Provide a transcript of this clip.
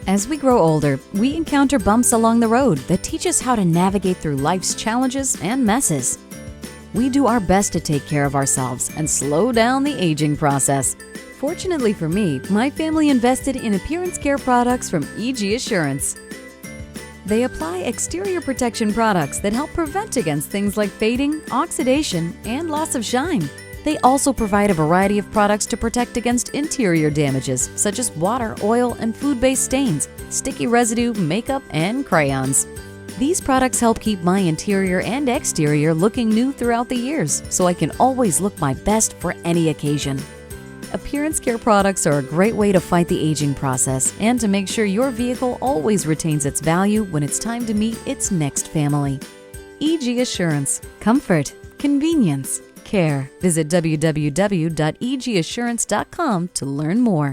As we grow older, we encounter bumps along the road that teach us how to navigate through life's challenges and messes. We do our best to take care of ourselves and slow down the aging process. Fortunately for me, my family invested in appearance care products from EG Assurance. They apply exterior protection products that help prevent against things like fading, oxidation, and loss of shine. They also provide a variety of products to protect against interior damages, such as water, oil, and food-based stains, sticky residue, makeup, and crayons. These products help keep my interior and exterior looking new throughout the years, so I can always look my best for any occasion. Appearance care products are a great way to fight the aging process and to make sure your vehicle always retains its value when it's time to meet its next family. EG Assurance. Comfort. Convenience. Care. Visit www.egassurance.com to learn more.